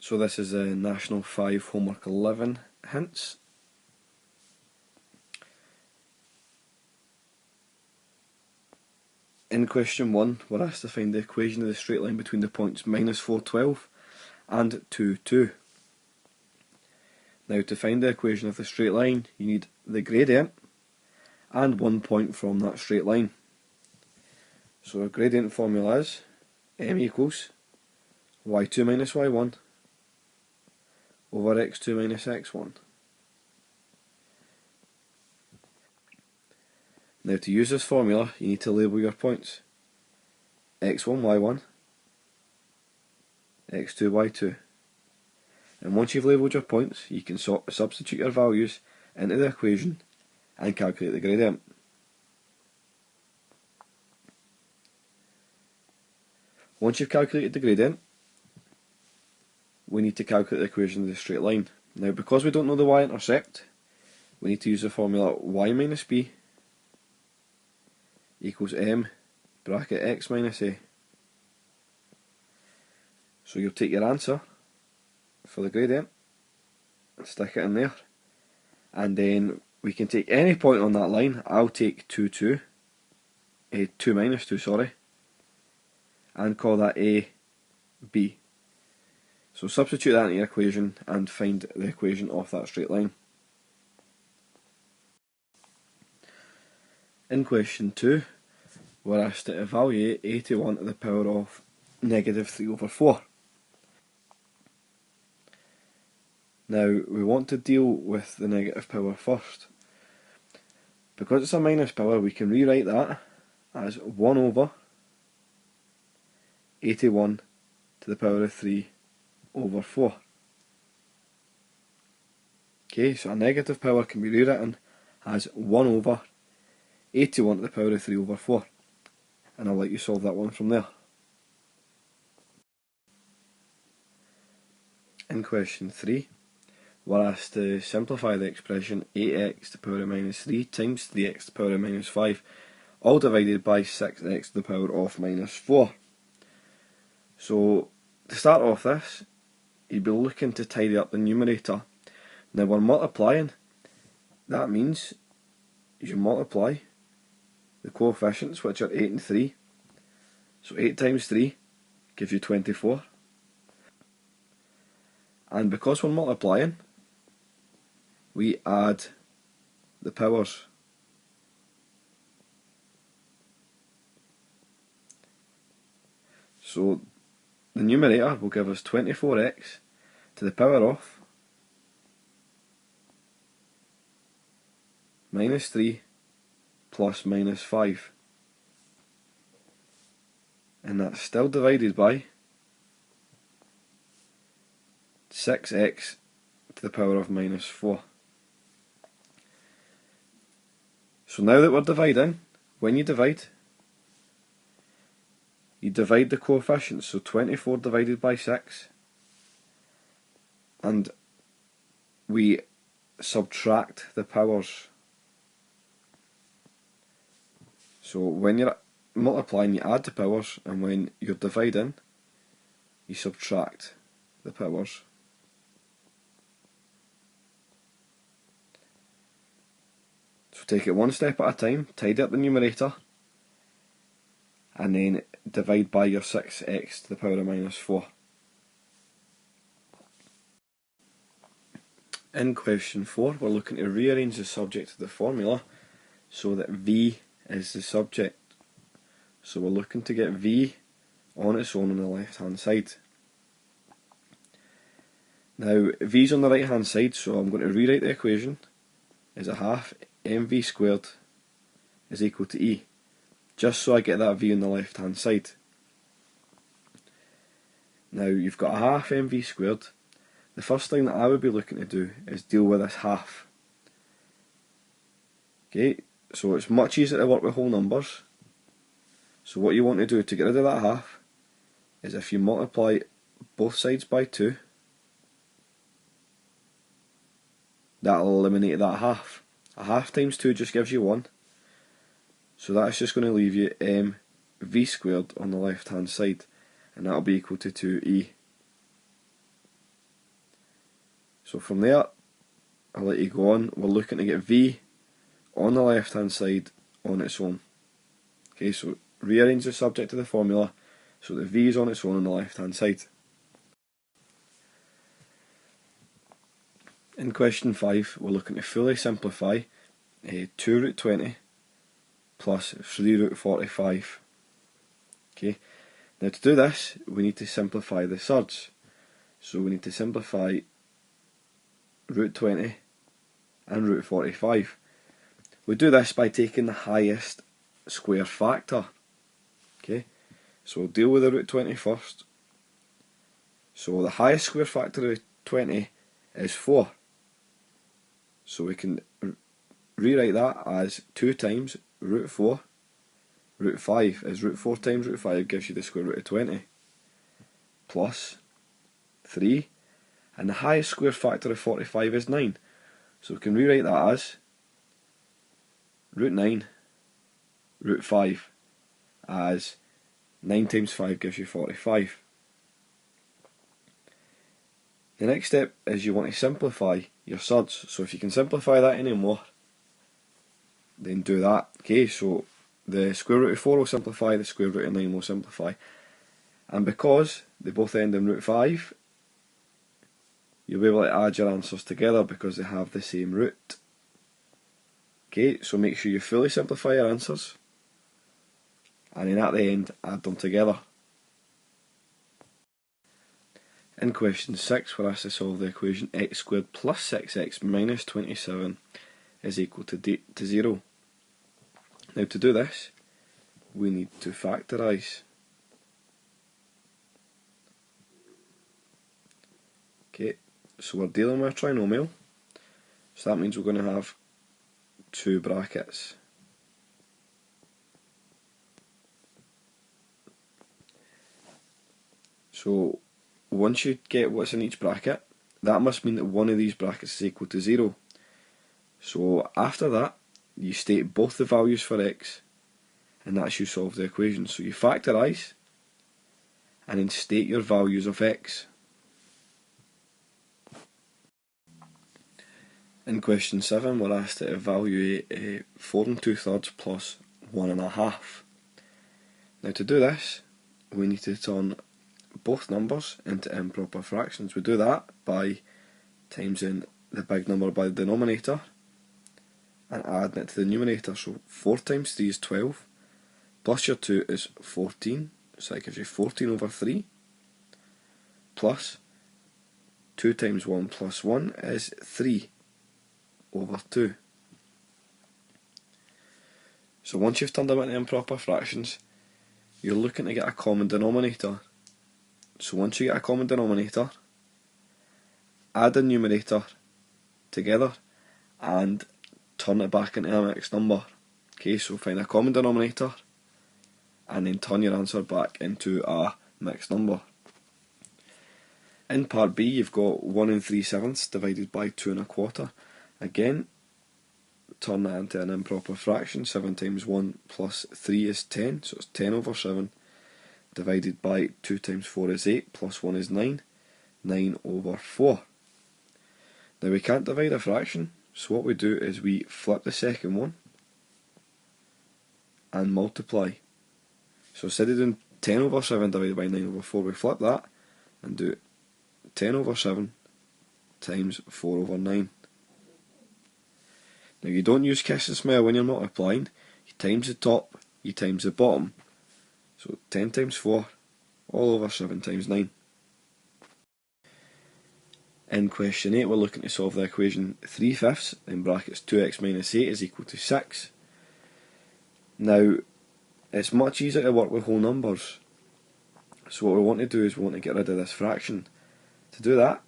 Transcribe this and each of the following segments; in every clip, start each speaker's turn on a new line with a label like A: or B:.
A: So this is National 5 Homework 11 hints. In question 1, we're asked to find the equation of the straight line between the points minus 412 and 2, 2. Now to find the equation of the straight line, you need the gradient and 1 point from that straight line. So our gradient formula is m equals y2 minus y1 over x2 minus x1. Now to use this formula, you need to label your points. x1, y1, x2, y2. And once you've labelled your points, you can substitute your values into the equation and calculate the gradient. Once you've calculated the gradient, we need to calculate the equation of the straight line. Now because we don't know the y-intercept, we need to use the formula y minus b equals m bracket x minus a. So you'll take your answer for the gradient and stick it in there, and then we can take any point on that line. I'll take 2 2 minus 2, sorry, and call that a, b. So substitute that into your equation and find the equation of that straight line. In question 2, we're asked to evaluate 81 to the power of negative 3 over 4. Now we want to deal with the negative power first. Because it's a minus power, we can rewrite that as 1 over 81 to the power of 3 over 4. Okay, so a negative power can be rewritten as 1 over 81 to the power of 3 over 4. And I'll let you solve that one from there. In question 3, we're asked to simplify the expression 8x to the power of minus 3 times 3x to the power of minus 5, all divided by 6x to the power of minus 4. So, to start off this, you'd be looking to tidy up the numerator. Now we're multiplying, that means you multiply the coefficients, which are 8 and 3. So 8 times 3 gives you 24. And because we're multiplying, we add the powers. So the numerator will give us 24x to the power of minus 3 plus minus 5. And that's still divided by 6x to the power of minus 4. So now that we're dividing, when you divide the coefficients, so 24 divided by 6, and we subtract the powers. So when you're multiplying, you add the powers, and when you're dividing, you subtract the powers. So take it one step at a time, tidy up the numerator, and then divide by your 6x to the power of minus 4. In question 4, we're looking to rearrange the subject of the formula so that v is the subject. So we're looking to get v on its own on the left hand side. Now v's on the right hand side, so I'm going to rewrite the equation as a half mv squared is equal to e, just so I get that v on the left hand side. Now you've got a half mv squared. The first thing that I would be looking to do is deal with this half. Okay, so it's much easier to work with whole numbers. So what you want to do to get rid of that half is if you multiply both sides by 2, that'll eliminate that half. A half times 2 just gives you 1. So that's just going to leave you mv squared on the left hand side, and that'll be equal to 2e. So from there, I'll let you go on. We're looking to get v on the left hand side on its own. Okay, so rearrange the subject to the formula so that v is on its own on the left hand side. In question 5, we're looking to fully simplify 2 root 20 plus 3 root 45. Okay, now to do this, we need to simplify the surds. So we need to simplify root 20 and root 45. We do this by taking the highest square factor. Okay, so we'll deal with the root 20 first. So the highest square factor of 20 is 4. So we can rewrite that as 2 times root 4. Root 5 is root 4 times root 5 gives you the square root of 20. Plus 3. And the highest square factor of 45 is 9. So we can rewrite that as root 9 root 5 as 9 times 5 gives you 45. The next step is you want to simplify your surds. So if you can simplify that anymore, then do that. Okay, so the square root of 4 will simplify, the square root of 9 will simplify. And because they both end in root 5, you'll be able to add your answers together because they have the same root. Okay, so make sure you fully simplify your answers, and then at the end add them together. In question 6, we're asked to solve the equation x squared plus 6x minus 27 is equal to 0. Now to do this, we need to factorise. Okay, so we're dealing with a trinomial, so that means we're going to have 2 brackets. So once you get what's in each bracket, that must mean that one of these brackets is equal to 0. So after that, you state both the values for x, and that's you solve the equation. So you factorise, and then state your values of x. In question 7, we're asked to evaluate 4 2/3 plus 1 1/2. Now to do this, we need to turn both numbers into improper fractions. We do that by timesing the big number by the denominator and adding it to the numerator. So 4 times 3 is 12, plus your 2 is 14, so that gives you 14 over 3, plus 2 times 1 plus 1 is 3 over 2. So once you've turned them into improper fractions, you're looking to get a common denominator. So once you get a common denominator, add the numerator together and turn it back into a mixed number. Okay, so find a common denominator and then turn your answer back into a mixed number. In part B, you've got 1 3/7 divided by 2 1/4. Again, turn that into an improper fraction. 7 times 1 plus 3 is 10, so it's 10 over 7, divided by 2 times 4 is 8, plus 1 is 9, 9 over 4. Now we can't divide a fraction, so what we do is we flip the second one and multiply. So instead of doing 10 over 7 divided by 9 over 4, we flip that and do 10 over 7 times 4 over 9. Now you don't use kiss and smile when you're multiplying. You times the top, you times the bottom. So 10 times 4, all over 7 times 9. In question 8, we're looking to solve the equation 3/5 in brackets 2x minus 8 is equal to 6. Now, it's much easier to work with whole numbers. So what we want to do is we want to get rid of this fraction. To do that,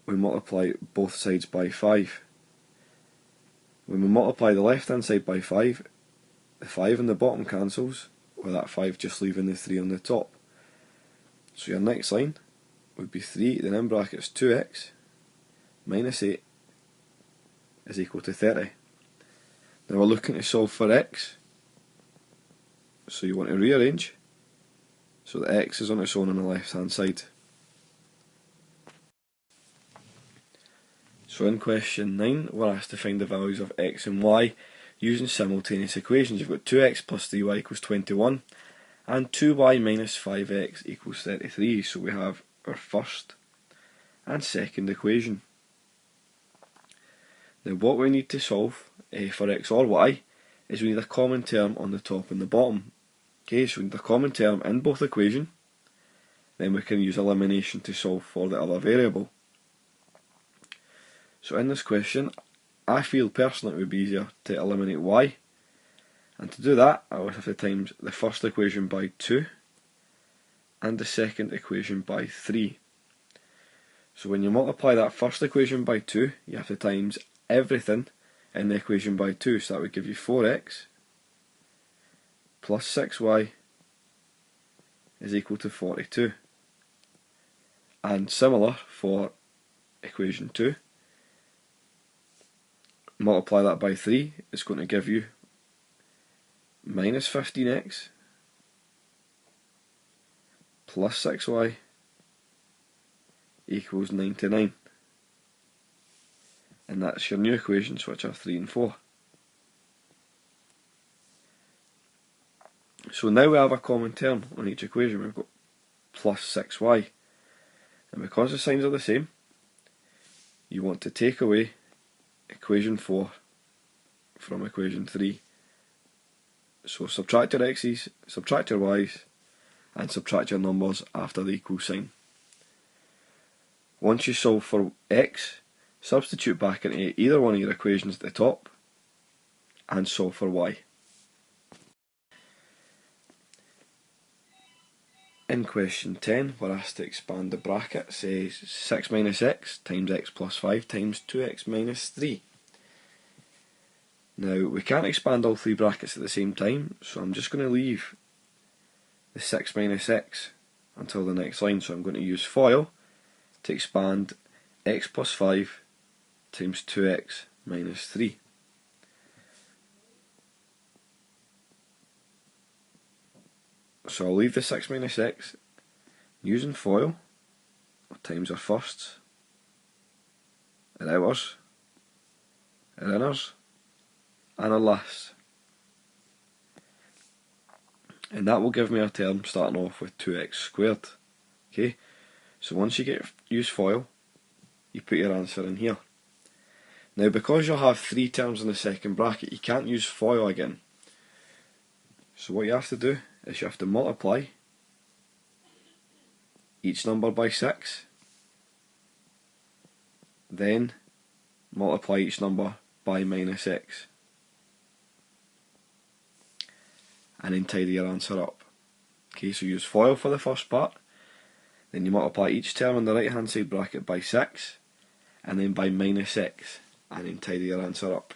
A: we multiply both sides by 5. When we multiply the left hand side by 5, the 5 on the bottom cancels, with that 5 just leaving the 3 on the top. So your next line would be 3, then in brackets 2x minus 8 is equal to 30. Now we're looking to solve for x, so you want to rearrange so that x is on its own on the left hand side. So in question 9, we're asked to find the values of x and y using simultaneous equations. You've got 2x plus 3y equals 21 and 2y minus 5x equals 33. So we have our first and second equation. Now what we need to solve for x or y is we need a common term on the top and the bottom. Okay, so we need a common term in both equations, then we can use elimination to solve for the other variable. So in this question, I feel personally it would be easier to eliminate y, and to do that I would have to times the first equation by 2 and the second equation by 3. So when you multiply that first equation by 2, you have to times everything in the equation by 2, so that would give you 4x plus 6y is equal to 42. And similar for equation 2, multiply that by 3, it's going to give you minus 15x plus 6y equals 99. And that's your new equations, which are 3 and 4. So now we have a common term on each equation. We've got plus 6y. And because the signs are the same, you want to take away equation 4 from equation 3. So subtract your x's, subtract your y's, and subtract your numbers after the equal sign. Once you solve for x, substitute back into either one of your equations at the top and solve for y. In question 10, we're asked to expand the bracket. It says 6 minus x times x plus 5 times 2x minus 3. Now we can't expand all three brackets at the same time, so I'm just going to leave the 6 minus x until the next line. So I'm going to use FOIL to expand x plus 5 times 2x minus 3. So I'll leave the 6 minus x, using FOIL, times our firsts, our outers, our inners, and our lasts. And that will give me a term starting off with 2x squared. Okay, so once you use FOIL, you put your answer in here. Now because you'll have 3 terms in the second bracket, you can't use FOIL again. So what you have to do is you have to multiply each number by 6, then multiply each number by minus x, and then tidy your answer up. Okay, so use FOIL for the first part, then you multiply each term in the right hand side bracket by 6, and then by minus x, and then tidy your answer up.